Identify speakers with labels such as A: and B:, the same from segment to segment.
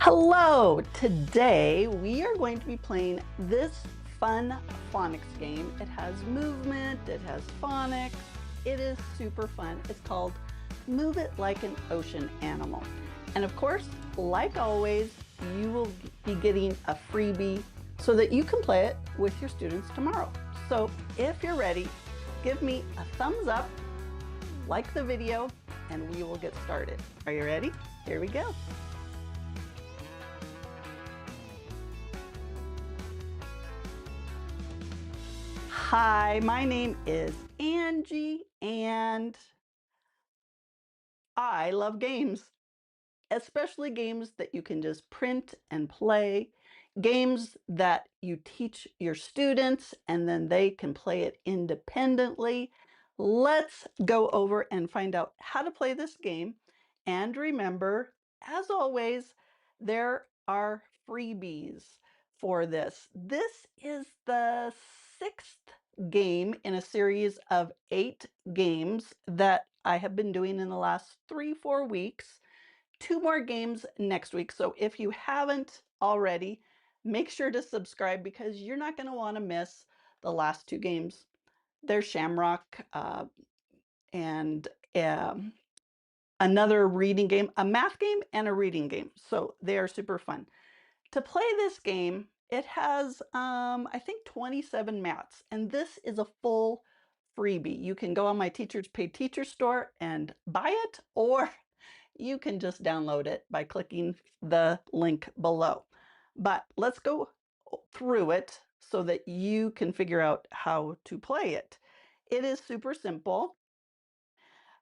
A: Hello! Today we are going to be playing this fun phonics game. It has movement, it has phonics, it is super fun. It's called Move It Like an Ocean Animal. And of course, like always, you will be getting a freebie so that you can play it with your students tomorrow. So if you're ready, give me a thumbs up, like the video, and we will get started. Are you ready? Here we go. Hi, my name is Angie, and I love games, especially games that you can just print and play, games that you teach your students and then they can play it independently. Let's go over and find out how to play this game. And remember, as always, there are freebies for this. This is the sixth game in a series of 8 games that I have been doing in the last 3-4 weeks. 2 more games next week. So if you haven't already, make sure to subscribe because you're not going to want to miss the last 2 games. There's Shamrock and another reading game, a math game and a reading game. So they are super fun. To play this game, it has, I think 27 mats, and this is a full freebie. You can go on my Teachers Pay Teacher store and buy it, or you can just download it by clicking the link below. But let's go through it so that you can figure out how to play it. It is super simple.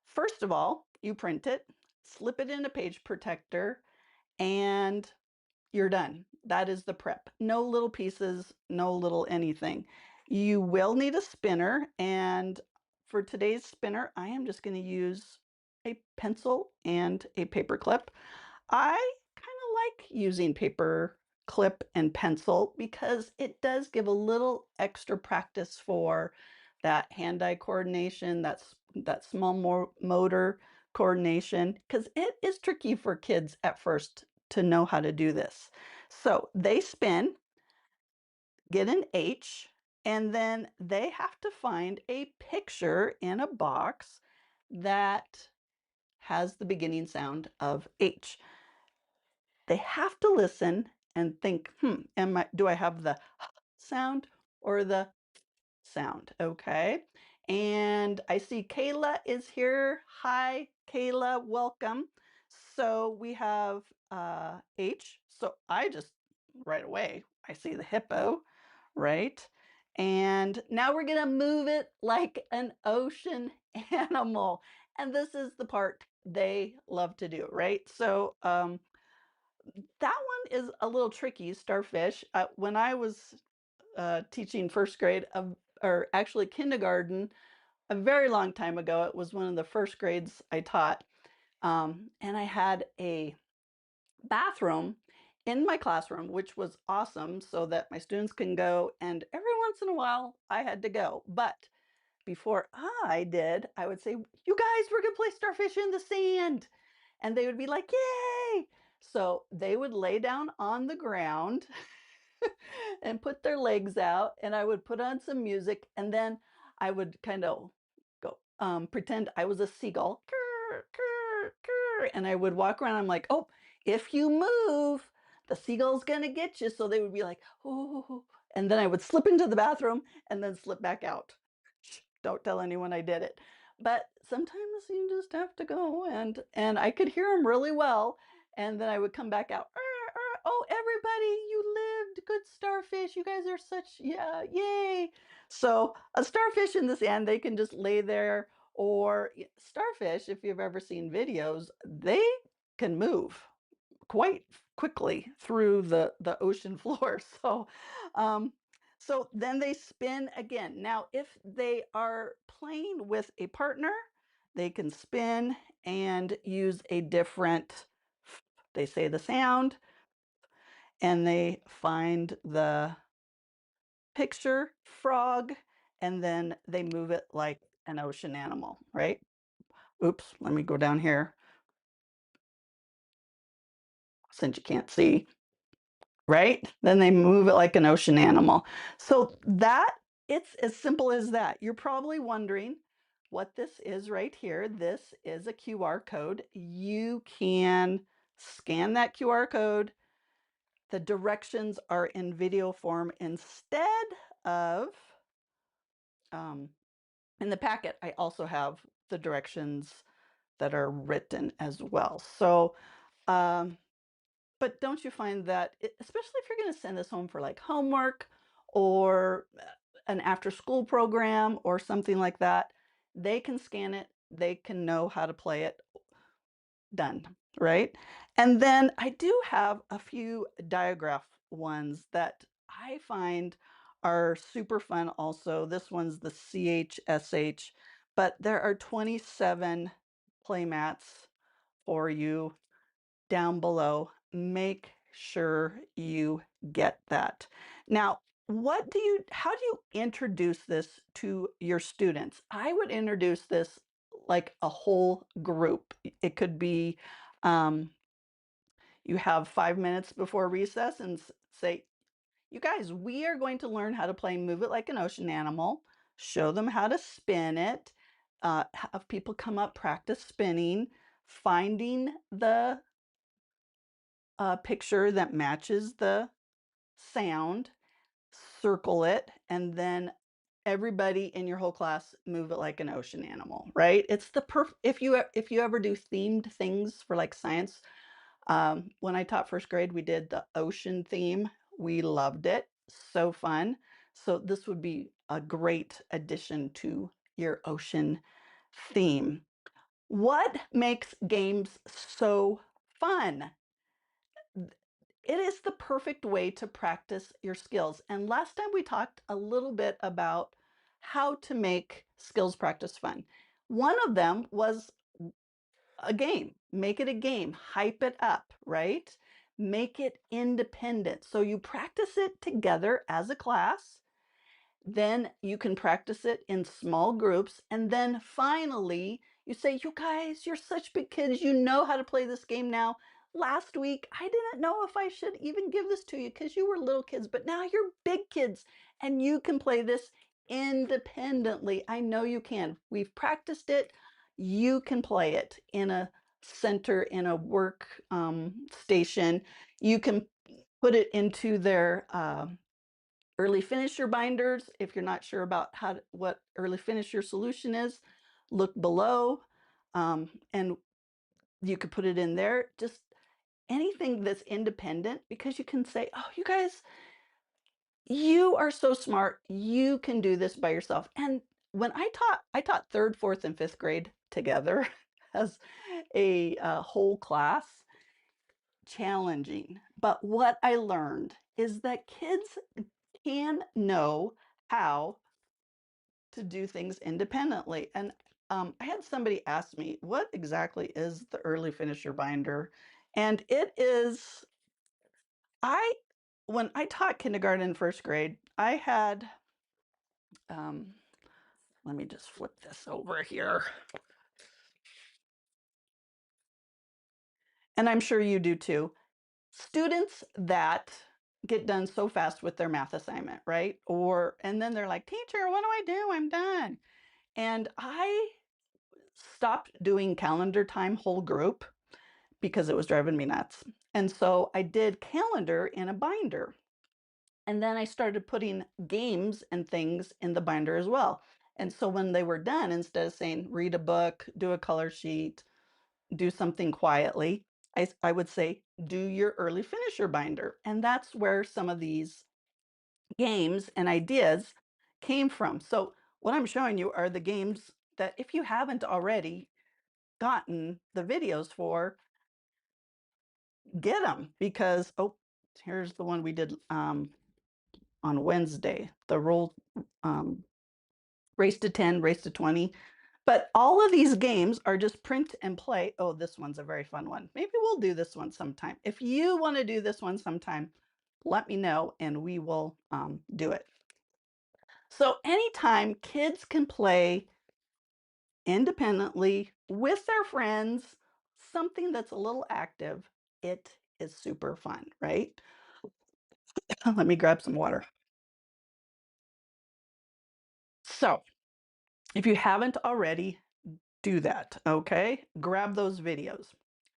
A: First of all, you print it, slip it in a page protector, and you're done. That is the prep. No little pieces, no little anything. You will need a spinner, and for today's spinner, I am just going to use a pencil and a paper clip. I kind of like using paper clip and pencil because it does give a little extra practice for that hand-eye coordination, that small motor coordination, because it is tricky for kids at first to know how to do this. So they spin, get an H, and then they have to find a picture in a box that has the beginning sound of H. They have to listen and think, do I have the sound or the sound? Okay. And I see Kayla is here. Hi, Kayla, welcome. So we have H. So I just right away, I see the hippo, right? And now we're going to move it like an ocean animal. And this is the part they love to do, right? So that one is a little tricky, starfish. When I was teaching first grade, or actually kindergarten, a very long time ago, it was one of the first grades I taught. And I had a bathroom in my classroom, which was awesome so that my students can go. And every once in a while, I had to go. But before I did, I would say, you guys, we're going to play starfish in the sand. And they would be like, yay! So they would lay down on the ground and put their legs out, and I would put on some music, and then I would kind of go pretend I was a seagull, and I would walk around. I'm like, oh, if you move, the seagull's gonna get you. So they would be like, oh, and then I would slip into the bathroom and then slip back out. Shh, don't tell anyone I did it. But sometimes you just have to go, and I could hear them really well, and then I would come back out. Oh, everybody, you lived. Good starfish. You guys are such, yeah, yay. So a starfish in the sand, they can just lay there. Or starfish, if you've ever seen videos, they can move quite quickly through the ocean floor. Um, so then they spin again. Now, if they are playing with a partner, they can spin and use a different, they say the sound, and they find the picture frog, and then they move it like an ocean animal, right? Oops, let me go down here. since you can't see, right? Then they move it like an ocean animal. So it's as simple as that. You're probably wondering what this is right here. This is a QR code. You can scan that QR code. The directions are in video form instead of, in the packet, I also have the directions that are written as well. So, but don't you find that, especially if you're going to send this home for like homework or an after school program or something like that, they can scan it, they can know how to play it, done, right? And then I do have a few diagraph ones that I find are super fun also. This one's the CHSH, but there are 27 play mats for you down below. Make sure you get that. Now, how do you introduce this to your students? I would introduce this like a whole group. It could be, you have 5 minutes before recess and say, you guys, we are going to learn how to play Move It Like an Ocean Animal. Show them how to spin it. Have people come up, practice spinning, finding the picture that matches the sound, circle it, and then everybody in your whole class move it like an ocean animal, right? It's the if you ever do themed things for like science. When I taught first grade, we did the ocean theme. We loved it. So fun. So this would be a great addition to your ocean theme. What makes games so fun? It is the perfect way to practice your skills. And last time we talked a little bit about how to make skills practice fun. One of them was a game. Make it a game. Hype it up, right? Make it independent. So you practice it together as a class. Then you can practice it in small groups. And then finally, you say, you guys, you're such big kids. You know how to play this game now. Last week, I didn't know if I should even give this to you because you were little kids, but now you're big kids and you can play this independently. I know you can. We've practiced it. You can play it in a center, in a work station. You can put it into their early finisher binders. If you're not sure about what early finisher solution is, look below, and you could put it in there. Just anything that's independent, because you can say, oh, you guys, you are so smart. You can do this by yourself. And when I taught third, fourth, and fifth grade together as a whole class. Challenging. But what I learned is that kids can know how to do things independently. And I had somebody ask me, what exactly is the early finisher binder? And it is, when I taught kindergarten and first grade, I had, let me just flip this over here. And I'm sure you do too. Students that get done so fast with their math assignment, right? And then they're like, teacher, what do I do? I'm done. And I stopped doing calendar time whole group because it was driving me nuts. And so I did calendar in a binder. And then I started putting games and things in the binder as well. And so when they were done, instead of saying read a book, do a color sheet, do something quietly, I would say do your early finisher binder. And that's where some of these games and ideas came from. So what I'm showing you are the games that if you haven't already gotten the videos for, get them, because here's the one we did on Wednesday, the roll, race to 10, race to 20. But all of these games are just print and play. Oh, this one's a very fun one. Maybe we'll do this one sometime. If you want to do this one sometime, let me know and we will do it. So anytime kids can play independently with their friends, something that's a little active, it is super fun, right? Let me grab some water. So if you haven't already, do that, okay? Grab those videos.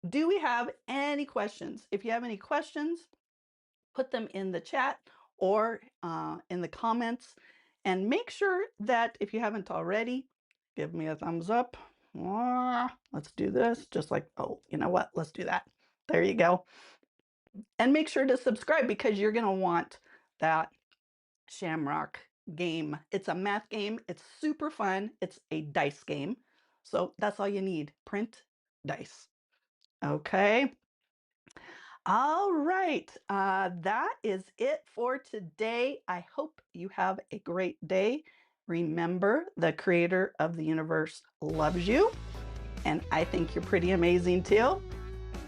A: Do we have any questions? If you have any questions, put them in the chat or in the comments. And make sure that if you haven't already, give me a thumbs up. Let's do this just like, oh, you know what? Let's do that. There you go. And make sure to subscribe because you're going to want that Shamrock game. It's a math game. It's super fun. It's a dice game. So that's all you need. Print dice. Okay. All right. That is it for today. I hope you have a great day. Remember, the creator of the universe loves you, and I think you're pretty amazing too.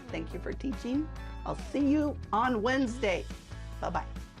A: Thank you for teaching. I'll see you on Wednesday. Bye-bye.